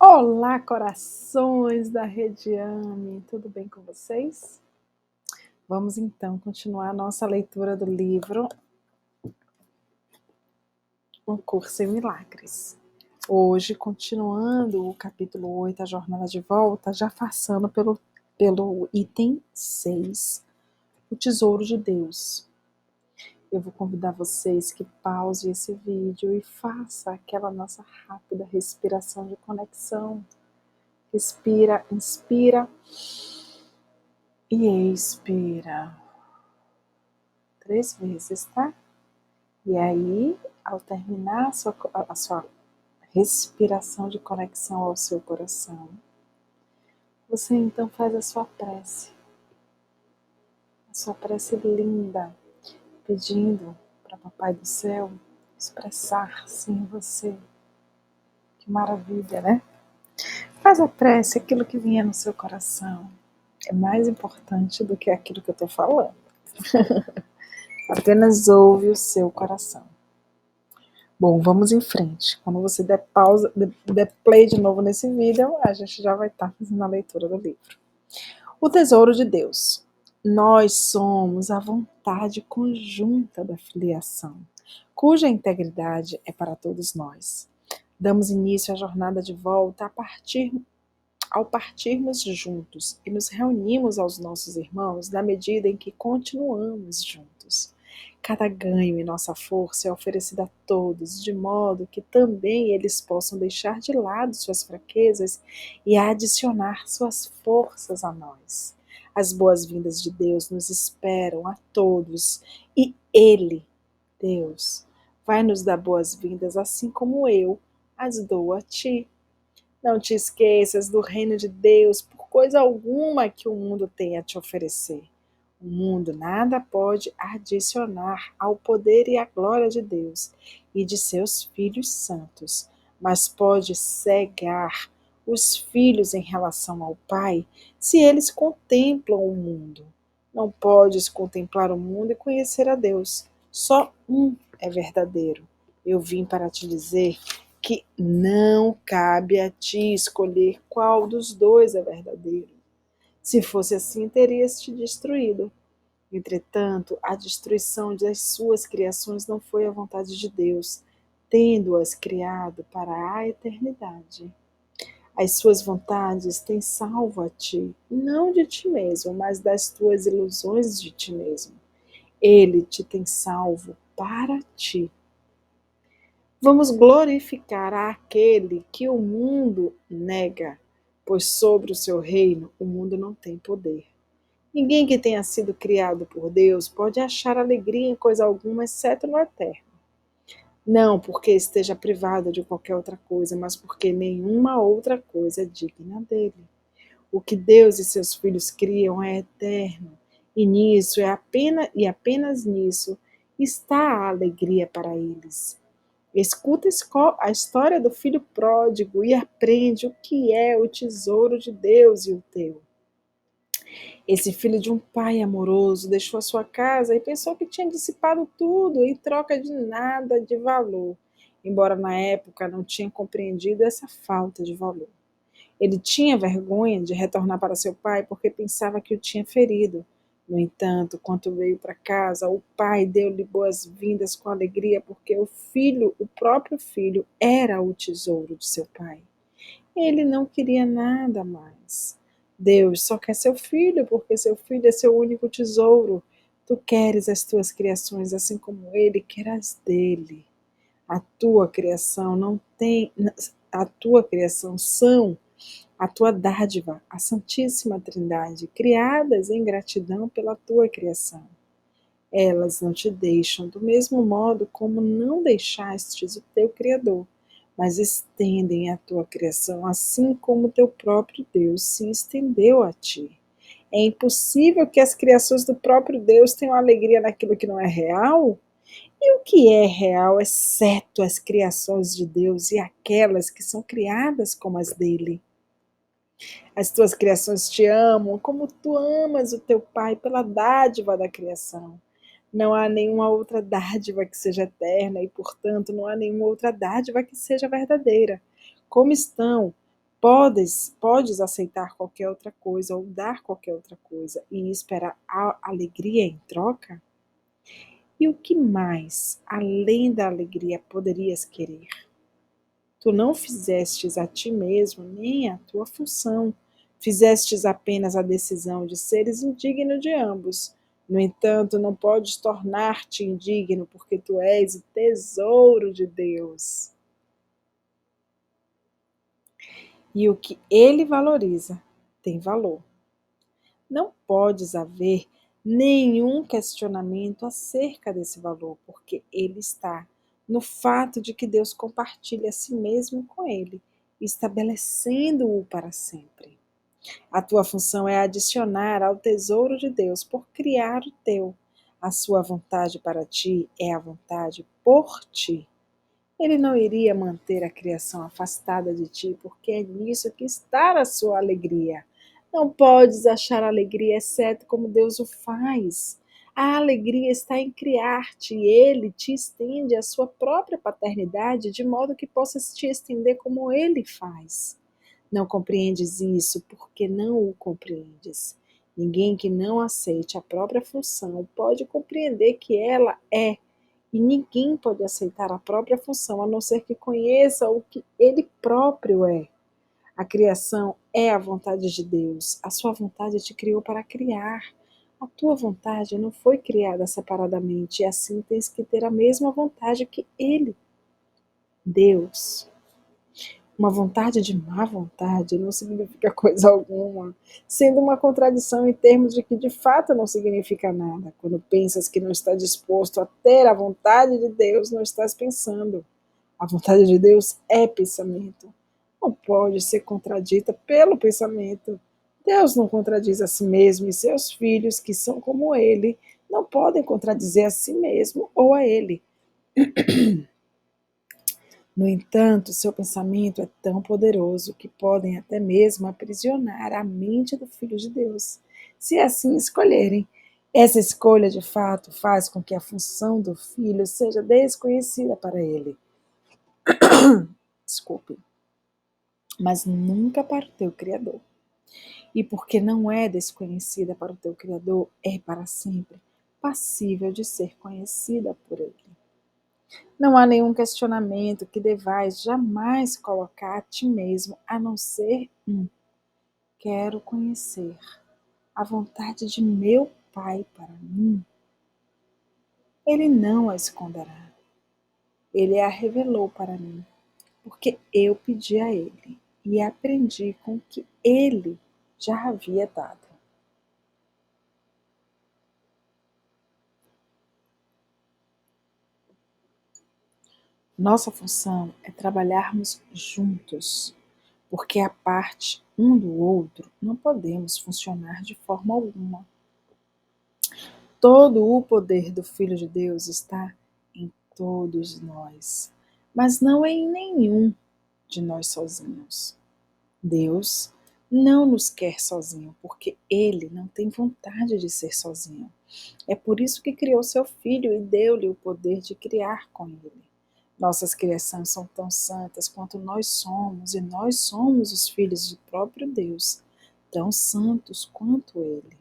Olá, corações da Rediane, tudo bem com vocês? Vamos então continuar a nossa leitura do livro Um Curso em Milagres. Hoje, continuando o capítulo 8, a jornada de volta, já passando pelo item 6, o tesouro de Deus. Eu vou convidar vocês que pausem esse vídeo e faça aquela nossa rápida respiração de conexão. Respira, inspira e expira 3 vezes, tá? E aí, ao terminar a sua respiração de conexão ao seu coração, você então faz a sua prece linda, pedindo para Papai do Céu expressar-se em você. Que maravilha, né? Faz a prece, aquilo que vier no seu coração. É mais importante do que aquilo que eu estou falando. Apenas ouve o seu coração. Bom, vamos em frente. Quando você der pausa, der play de novo nesse vídeo, a gente já vai estar fazendo a leitura do livro. O tesouro de Deus. Nós somos a vontade conjunta da filiação, cuja integridade é para todos nós. Damos início à jornada de volta ao partirmos juntos e nos reunimos aos nossos irmãos na medida em que continuamos juntos. Cada ganho em nossa força é oferecido a todos, de modo que também eles possam deixar de lado suas fraquezas e adicionar suas forças a nós. As boas-vindas de Deus nos esperam a todos e Ele, Deus, vai nos dar boas-vindas assim como eu as dou a ti. Não te esqueças do reino de Deus por coisa alguma que o mundo tenha a te oferecer. O mundo nada pode adicionar ao poder e à glória de Deus e de seus filhos santos, mas pode cegar os filhos em relação ao Pai se eles contemplam o mundo. Não podes contemplar o mundo e conhecer a Deus. Só um é verdadeiro. Eu vim para te dizer que não cabe a ti escolher qual dos dois é verdadeiro. Se fosse assim, terias te destruído. Entretanto, a destruição das suas criações não foi a vontade de Deus, tendo-as criado para a eternidade. As suas vontades têm salvo a ti, não de ti mesmo, mas das tuas ilusões de ti mesmo. Ele te tem salvo para ti. Vamos glorificar aquele que o mundo nega, pois sobre o seu reino o mundo não tem poder. Ninguém que tenha sido criado por Deus pode achar alegria em coisa alguma, exceto no eterno. Não porque esteja privado de qualquer outra coisa, mas porque nenhuma outra coisa é digna dele. O que Deus e seus filhos criam é eterno, e nisso apenas nisso está a alegria para eles. Escuta a história do filho pródigo e aprende o que é o tesouro de Deus e o teu. Esse filho de um pai amoroso deixou a sua casa e pensou que tinha dissipado tudo em troca de nada de valor, embora na época não tinha compreendido essa falta de valor. Ele tinha vergonha de retornar para seu pai porque pensava que o tinha ferido. No entanto, quando veio para casa, o pai deu-lhe boas-vindas com alegria porque o próprio filho, era o tesouro de seu pai. Ele não queria nada mais. Deus só quer seu filho porque seu filho é seu único tesouro. Tu queres as tuas criações assim como ele quer as dele. A tua criação não tem, a tua criação são a tua dádiva, a Santíssima Trindade, criadas em gratidão pela tua criação. Elas não te deixam do mesmo modo como não deixastes o teu Criador, mas estendem a tua criação assim como teu próprio Deus se estendeu a ti. É impossível que as criações do próprio Deus tenham alegria naquilo que não é real? E o que é real, exceto as criações de Deus e aquelas que são criadas como as dele? As tuas criações te amam como tu amas o teu Pai pela dádiva da criação. Não há nenhuma outra dádiva que seja eterna e, portanto, não há nenhuma outra dádiva que seja verdadeira. Como estão Podes aceitar qualquer outra coisa ou dar qualquer outra coisa e esperar a alegria em troca? E o que mais, além da alegria, poderias querer? Tu não fizestes a ti mesmo nem a tua função, fizestes apenas a decisão de seres indigno de ambos. No entanto, não podes tornar-te indigno, porque tu és o tesouro de Deus. E o que ele valoriza tem valor. Não podes haver nenhum questionamento acerca desse valor, porque ele está no fato de que Deus compartilha a si mesmo com ele, estabelecendo-o para sempre. A tua função é adicionar ao tesouro de Deus por criar o teu. A sua vontade para ti é a vontade por ti. Ele não iria manter a criação afastada de ti, porque é nisso que está a sua alegria. Não podes achar alegria exceto como Deus o faz. A alegria está em criar-te e ele te estende a sua própria paternidade de modo que possas te estender como ele faz. Não compreendes isso porque não o compreendes. Ninguém que não aceite a própria função pode compreender que ela é, e ninguém pode aceitar a própria função a não ser que conheça o que ele próprio é. A criação é a vontade de Deus. A sua vontade te criou para criar. A tua vontade não foi criada separadamente, e assim tens que ter a mesma vontade que ele, Deus. Uma vontade de má vontade não significa coisa alguma, sendo uma contradição em termos de que de fato não significa nada. Quando pensas que não está disposto a ter a vontade de Deus, não estás pensando. A vontade de Deus é pensamento. Não pode ser contradita pelo pensamento. Deus não contradiz a si mesmo e seus filhos, que são como ele, não podem contradizer a si mesmo ou a ele. No entanto, seu pensamento é tão poderoso que podem até mesmo aprisionar a mente do Filho de Deus, se assim escolherem. Essa escolha, de fato, faz com que a função do Filho seja desconhecida para ele. Desculpe. Mas nunca para o teu Criador. E porque não é desconhecida para o teu Criador, é para sempre passível de ser conhecida por ele. Não há nenhum questionamento que devais jamais colocar a ti mesmo, a não ser quero conhecer a vontade de meu Pai para mim. Ele não a esconderá. Ele a revelou para mim, porque eu pedi a ele e aprendi com o que ele já havia dado. Nossa função é trabalharmos juntos, porque a parte um do outro não podemos funcionar de forma alguma. Todo o poder do Filho de Deus está em todos nós, mas não em nenhum de nós sozinhos. Deus não nos quer sozinho, porque Ele não tem vontade de ser sozinho. É por isso que criou seu Filho e deu-lhe o poder de criar com Ele. Nossas criações são tão santas quanto nós somos, e nós somos os filhos do próprio Deus, tão santos quanto Ele.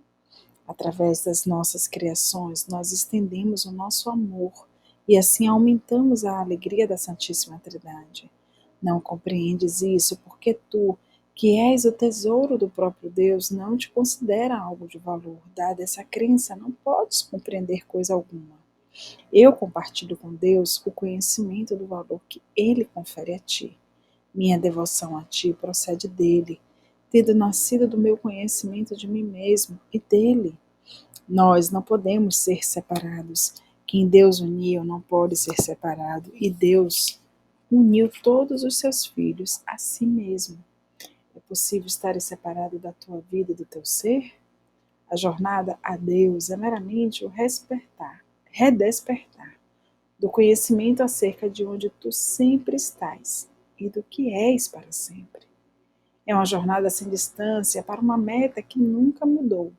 Através das nossas criações, nós estendemos o nosso amor e assim aumentamos a alegria da Santíssima Trindade. Não compreendes isso porque tu, que és o tesouro do próprio Deus, não te considera algo de valor. Dada essa crença, não podes compreender coisa alguma. Eu compartilho com Deus o conhecimento do valor que Ele confere a ti. Minha devoção a ti procede dele, tendo nascido do meu conhecimento de mim mesmo e dele. Nós não podemos ser separados. Quem Deus uniu não pode ser separado. E Deus uniu todos os seus filhos a si mesmo. É possível estar separado da tua vida e do teu ser? A jornada a Deus é meramente o redespertar do conhecimento acerca de onde tu sempre estás e do que és para sempre. É uma jornada sem distância para uma meta que nunca mudou.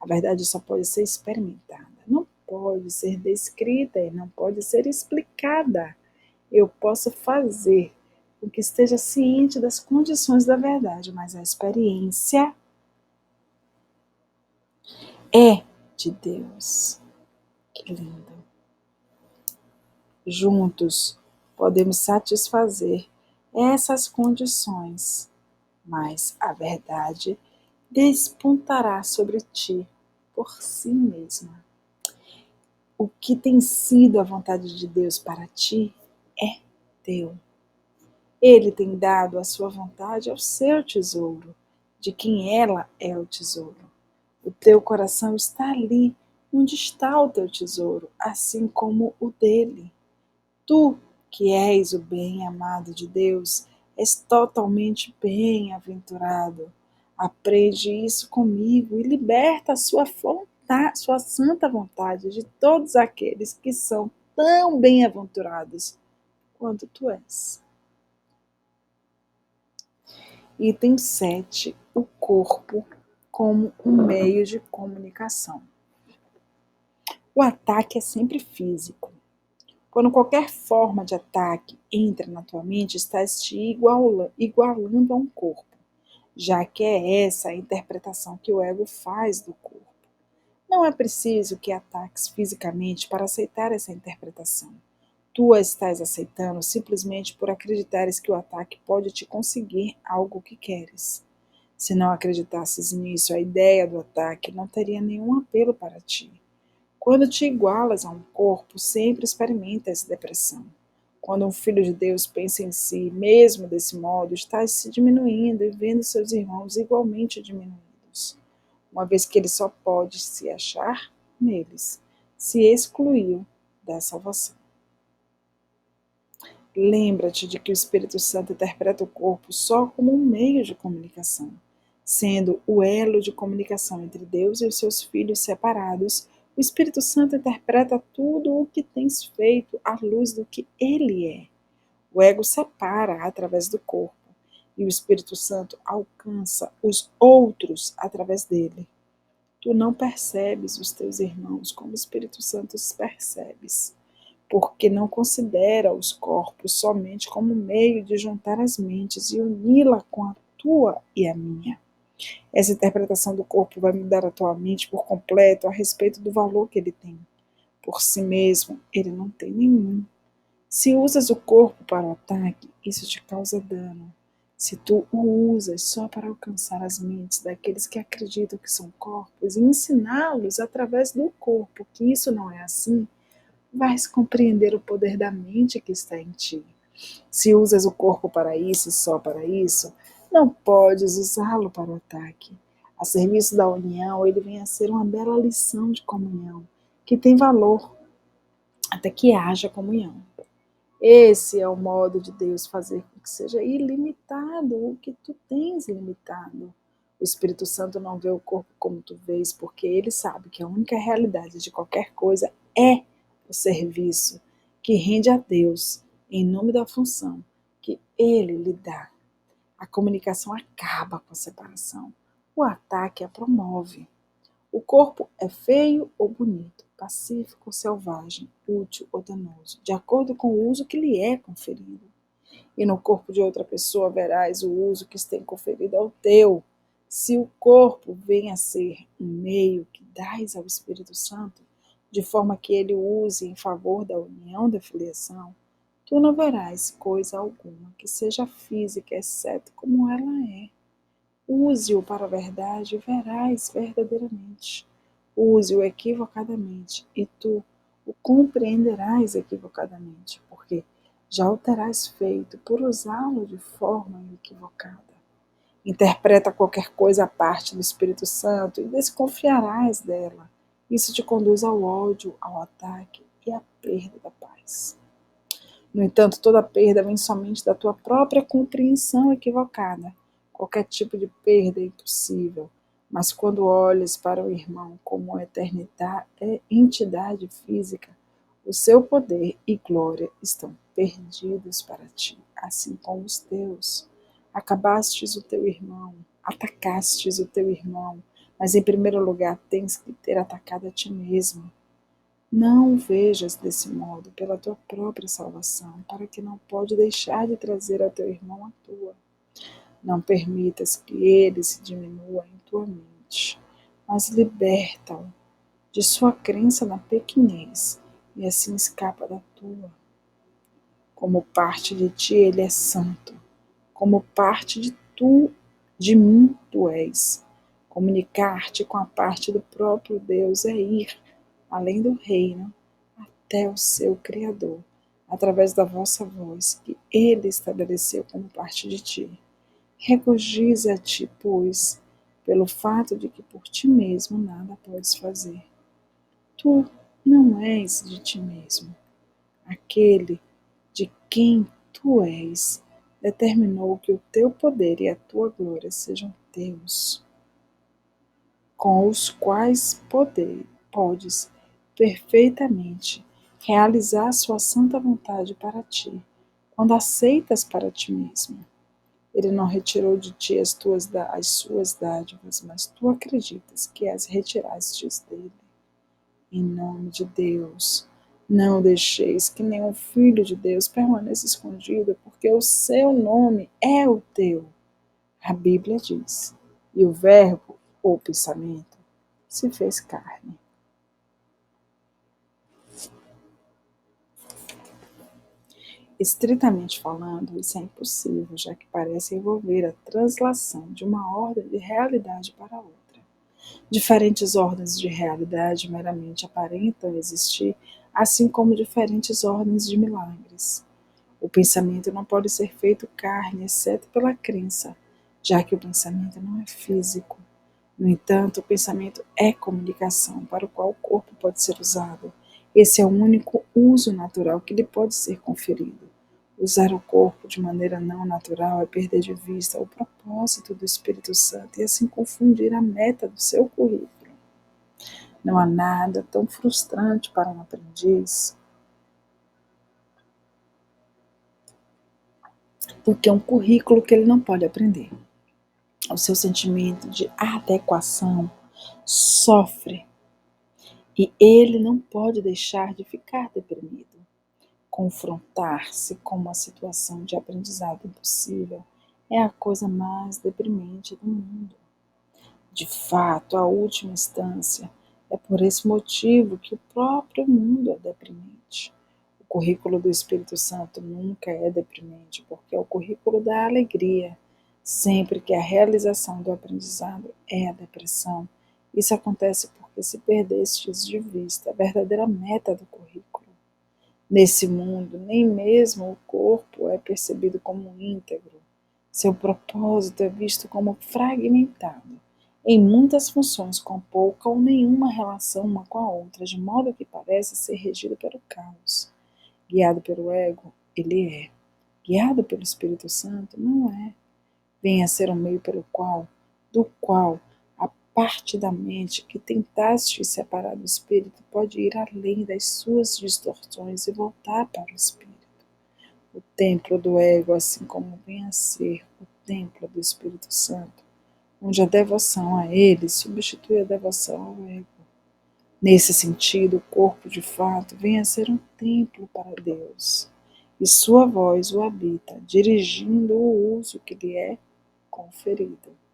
A verdade só pode ser experimentada, não pode ser descrita e não pode ser explicada. Eu posso fazer com que esteja ciente das condições da verdade, mas a experiência é de Deus. Que lindo! Juntos podemos satisfazer essas condições, mas a verdade despontará sobre ti por si mesma. O que tem sido a vontade de Deus para ti é teu. Ele tem dado a sua vontade ao seu tesouro, de quem ela é o tesouro. O teu coração está ali, onde está o teu tesouro, assim como o dele. Tu, que és o bem-amado de Deus, és totalmente bem-aventurado. Aprende isso comigo e liberta a sua vontade, sua santa vontade de todos aqueles que são tão bem-aventurados quanto tu és. Item 7. O corpo como um meio de comunicação. O ataque é sempre físico. Quando qualquer forma de ataque entra na tua mente, estás te igualando a um corpo, já que é essa a interpretação que o ego faz do corpo. Não é preciso que ataques fisicamente para aceitar essa interpretação. Tu a estás aceitando simplesmente por acreditares que o ataque pode te conseguir algo que queres. Se não acreditasses nisso, a ideia do ataque não teria nenhum apelo para ti. Quando te igualas a um corpo, sempre experimentas depressão. Quando um filho de Deus pensa em si, mesmo desse modo, está se diminuindo e vendo seus irmãos igualmente diminuídos, uma vez que ele só pode se achar neles, se excluiu da salvação. Lembra-te de que o Espírito Santo interpreta o corpo só como um meio de comunicação, sendo o elo de comunicação entre Deus e os seus filhos separados. O Espírito Santo interpreta tudo o que tens feito à luz do que ele é. O ego separa através do corpo e o Espírito Santo alcança os outros através dele. Tu não percebes os teus irmãos como o Espírito Santo os percebes, porque não considera os corpos somente como meio de juntar as mentes e uni-la com a tua e a minha. Essa interpretação do corpo vai mudar a tua mente por completo a respeito do valor que ele tem. Por si mesmo, ele não tem nenhum. Se usas o corpo para o ataque, isso te causa dano. Se tu o usas só para alcançar as mentes daqueles que acreditam que são corpos e ensiná-los através do corpo que isso não é assim, vais compreender o poder da mente que está em ti. Se usas o corpo para isso e só para isso, não podes usá-lo para o ataque. A serviço da união, ele vem a ser uma bela lição de comunhão, que tem valor até que haja comunhão. Esse é o modo de Deus fazer com que seja ilimitado o que tu tens limitado. O Espírito Santo não vê o corpo como tu vês, porque ele sabe que a única realidade de qualquer coisa é o serviço que rende a Deus em nome da função que ele lhe dá. A comunicação acaba com a separação. O ataque a promove. O corpo é feio ou bonito, pacífico ou selvagem, útil ou danoso, de acordo com o uso que lhe é conferido. E no corpo de outra pessoa verás o uso que tem conferido ao teu. Se o corpo vem a ser um meio que dás ao Espírito Santo, de forma que ele o use em favor da união da filiação, tu não verás coisa alguma que seja física, exceto como ela é. Use-o para a verdade e verás verdadeiramente. Use-o equivocadamente e tu o compreenderás equivocadamente, porque já o terás feito por usá-lo de forma equivocada. Interpreta qualquer coisa à parte do Espírito Santo e desconfiarás dela. Isso te conduz ao ódio, ao ataque e à perda da paz. No entanto, toda perda vem somente da tua própria compreensão equivocada. Qualquer tipo de perda é impossível, mas quando olhas para o irmão como uma entidade física, o seu poder e glória estão perdidos para ti, assim como os teus. Acabastes o teu irmão, atacastes o teu irmão, mas em primeiro lugar tens que ter atacado a ti mesmo. Não o vejas desse modo pela tua própria salvação, para que não pode deixar de trazer ao teu irmão a tua. Não permitas que ele se diminua em tua mente, mas liberta-o de sua crença na pequenez e assim escapa da tua. Como parte de ti ele é santo, como parte de mim tu és. Comunicar-te com a parte do próprio Deus é ir além do reino até o seu Criador, através da vossa voz que ele estabeleceu como parte de ti. Regozija-te, pois, pelo fato de que por ti mesmo nada podes fazer. Tu não és de ti mesmo. Aquele de quem tu és determinou que o teu poder e a tua glória sejam teus, com os quais podes perfeitamente realizar sua santa vontade para ti, quando aceitas para ti mesmo. Ele não retirou de ti as suas dádivas, mas tu acreditas que as retirastes dele. Em nome de Deus, não deixeis que nenhum filho de Deus permaneça escondido, porque o seu nome é o teu. A Bíblia diz, e o verbo, ou pensamento, se fez carne. Estritamente falando, isso é impossível, já que parece envolver a translação de uma ordem de realidade para outra. Diferentes ordens de realidade meramente aparentam existir, assim como diferentes ordens de milagres. O pensamento não pode ser feito carne, exceto pela crença, já que o pensamento não é físico. No entanto, o pensamento é comunicação para o qual o corpo pode ser usado. Esse é o único uso natural que lhe pode ser conferido. Usar o corpo de maneira não natural é perder de vista o propósito do Espírito Santo e assim confundir a meta do seu currículo. Não há nada tão frustrante para um aprendiz do que um currículo que ele não pode aprender. O seu sentimento de adequação sofre e ele não pode deixar de ficar deprimido. Confrontar-se com uma situação de aprendizado impossível é a coisa mais deprimente do mundo. De fato, a última instância, é por esse motivo que o próprio mundo é deprimente. O currículo do Espírito Santo nunca é deprimente, porque é o currículo da alegria. Sempre que a realização do aprendizado é a depressão, isso acontece porque se perdestes de vista a verdadeira meta do currículo. Nesse mundo, nem mesmo o corpo é percebido como íntegro. Seu propósito é visto como fragmentado, em muitas funções com pouca ou nenhuma relação uma com a outra, de modo que parece ser regido pelo caos. Guiado pelo ego, ele é. Guiado pelo Espírito Santo, não é. Vem a ser um meio do qual a parte da mente que tentaste separar do Espírito pode ir além das suas distorções e voltar para o Espírito. O templo do ego, assim como vem a ser o templo do Espírito Santo, onde a devoção a ele substitui a devoção ao ego. Nesse sentido, o corpo de fato vem a ser um templo para Deus, e sua voz o habita, dirigindo o uso que lhe é conferido.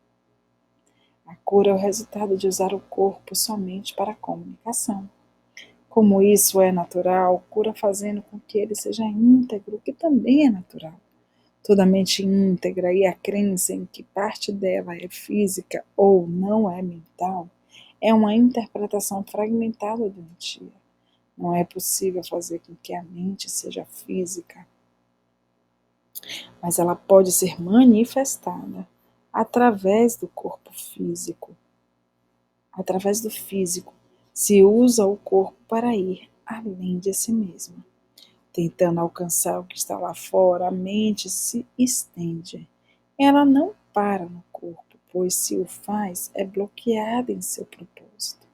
A cura é o resultado de usar o corpo somente para a comunicação. Como isso é natural, cura fazendo com que ele seja íntegro, que também é natural. Toda mente íntegra e a crença em que parte dela é física ou não é mental é uma interpretação fragmentada do doentia. Não é possível fazer com que a mente seja física, mas ela pode ser manifestada através do corpo físico. Através do físico, se usa o corpo para ir além de si mesma. Tentando alcançar o que está lá fora, a mente se estende. Ela não para no corpo, pois se o faz, é bloqueada em seu propósito.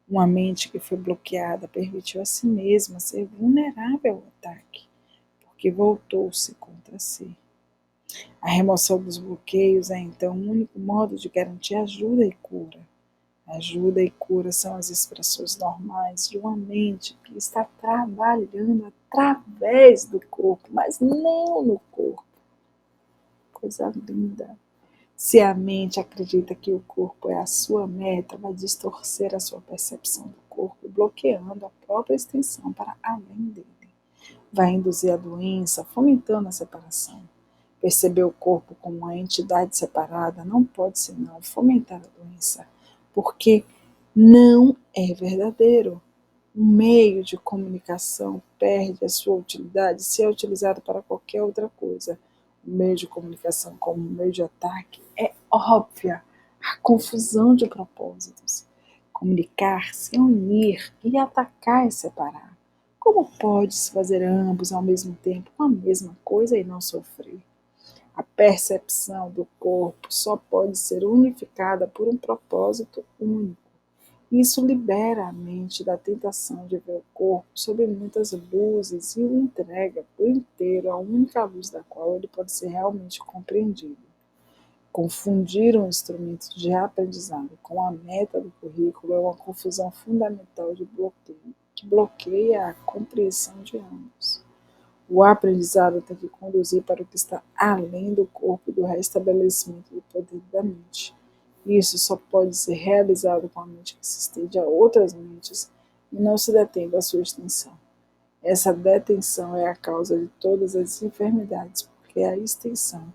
Uma mente que foi bloqueada permitiu a si mesma ser vulnerável ao ataque, porque voltou-se contra si. A remoção dos bloqueios é então o único modo de garantir ajuda e cura. Ajuda e cura são as expressões normais de uma mente que está trabalhando através do corpo, mas não no corpo. Coisa linda. Se a mente acredita que o corpo é a sua meta, vai distorcer a sua percepção do corpo, bloqueando a própria extensão para além dele. Vai induzir a doença, fomentando a separação. Perceber o corpo como uma entidade separada não pode senão fomentar a doença, porque não é verdadeiro. Um meio de comunicação perde a sua utilidade se é utilizado para qualquer outra coisa. O meio de comunicação como meio de ataque é óbvia a confusão de propósitos. Comunicar-se é unir e atacar é separar. Como pode-se fazer ambos ao mesmo tempo com a mesma coisa e não sofrer? A percepção do corpo só pode ser unificada por um propósito único. Isso libera a mente da tentação de ver o corpo sob muitas luzes e o entrega por inteiro à única luz da qual ele pode ser realmente compreendido. Confundir um instrumento de aprendizado com a meta do currículo é uma confusão fundamental de bloqueio, que bloqueia a compreensão de ambos. O aprendizado tem que conduzir para o que está além do corpo e do restabelecimento do poder da mente. Isso só pode ser realizado com a mente que se estende a outras mentes e não se detém da sua extensão. Essa detenção é a causa de todas as enfermidades, porque a extensão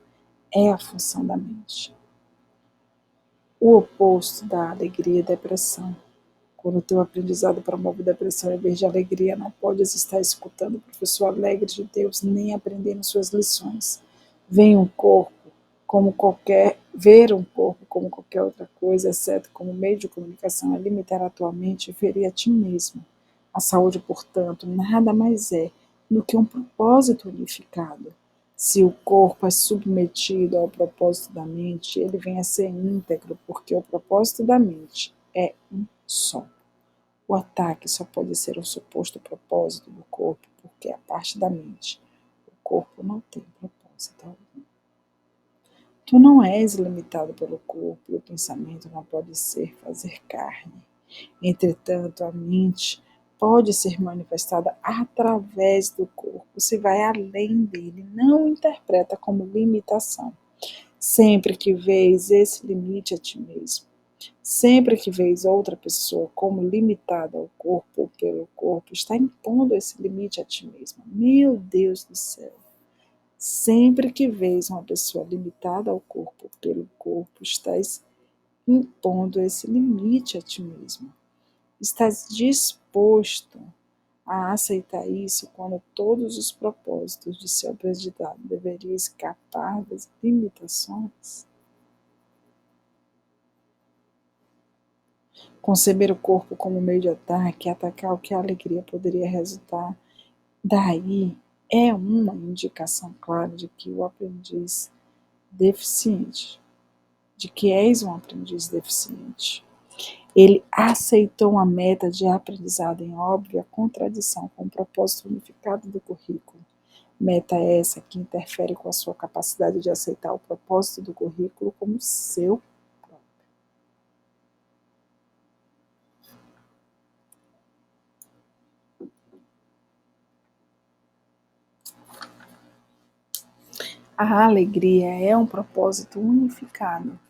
é a função da mente. O oposto da alegria é depressão. Quando o teu aprendizado promove depressão em vez de alegria, não podes estar escutando o professor alegre de Deus, nem aprendendo suas lições. Ver um corpo como qualquer outra coisa, exceto como meio de comunicação, é limitar a tua mente e ferir a ti mesmo. A saúde, portanto, nada mais é do que um propósito unificado. Se o corpo é submetido ao propósito da mente, ele vem a ser íntegro, porque o propósito da mente é um só. O ataque só pode ser um suposto propósito do corpo, porque é a parte da mente. O corpo não tem propósito algum. Tu não és limitado pelo corpo e o pensamento não pode ser fazer carne. Entretanto, a mente pode ser manifestada através do corpo, se vai além dele, não o interpreta como limitação. Sempre que vês esse limite a ti mesmo, sempre que vês outra pessoa como limitada ao corpo ou pelo corpo, está impondo esse limite a ti mesmo. Meu Deus do céu! Sempre que vês uma pessoa limitada ao corpo ou pelo corpo, estás impondo esse limite a ti mesmo. Estás disposto a aceitar isso quando todos os propósitos de seu aprendizado deveriam escapar das limitações? Conceber o corpo como meio de ataque, atacar o que a alegria poderia resultar, daí é uma indicação clara de que o aprendiz deficiente, de que és um aprendiz deficiente. Ele aceitou uma meta de aprendizado em óbvia contradição com o propósito unificado do currículo. Meta essa que interfere com a sua capacidade de aceitar o propósito do currículo como seu próprio. A alegria é um propósito unificado.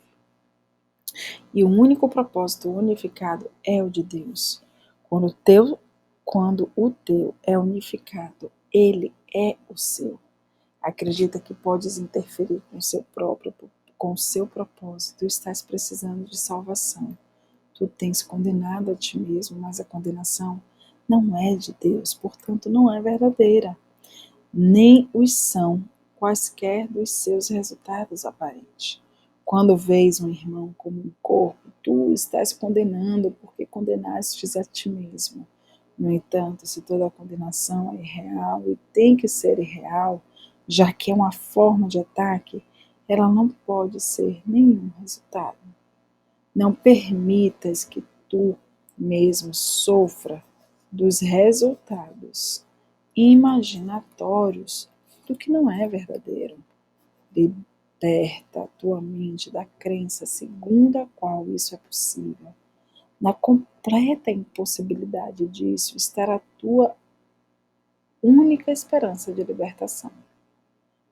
E o único propósito unificado é o de Deus. Quando o teu é unificado, ele é o seu. Acredita que podes interferir com o seu propósito, estás precisando de salvação. Tu tens condenado a ti mesmo, mas a condenação não é de Deus, portanto não é verdadeira, nem os são quaisquer dos seus resultados aparentes. Quando vês um irmão como um corpo, tu estás condenando porque condenastes a ti mesmo. No entanto, se toda a condenação é irreal e tem que ser irreal, já que é uma forma de ataque, ela não pode ser nenhum resultado. Não permitas que tu mesmo sofra dos resultados imaginatórios do que não é verdadeiro. Liberta a tua mente da crença segundo a qual isso é possível. Na completa impossibilidade disso está a tua única esperança de libertação.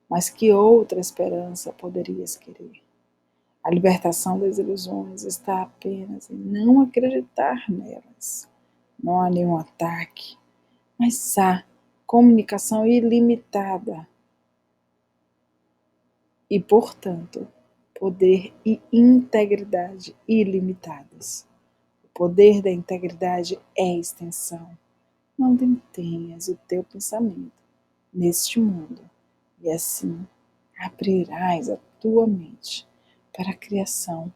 Mas que outra esperança poderias querer? A libertação das ilusões está apenas em não acreditar nelas. Não há nenhum ataque, mas há comunicação ilimitada e, portanto, poder e integridade ilimitadas. O poder da integridade é extensão. Não detenhas o teu pensamento neste mundo e assim abrirás a tua mente para a criação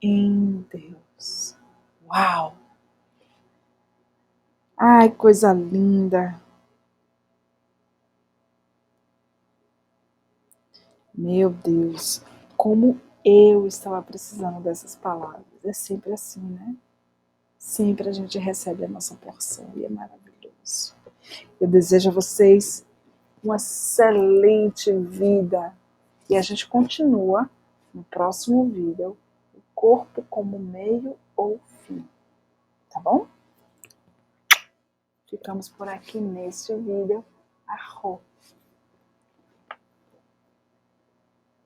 em Deus. Uau! Ai, coisa linda! Meu Deus, como eu estava precisando dessas palavras. É sempre assim, né? Sempre a gente recebe a nossa porção e é maravilhoso. Eu desejo a vocês uma excelente vida e a gente continua no próximo vídeo, o corpo como meio ou fim, tá bom? Ficamos por aqui neste vídeo. Arro!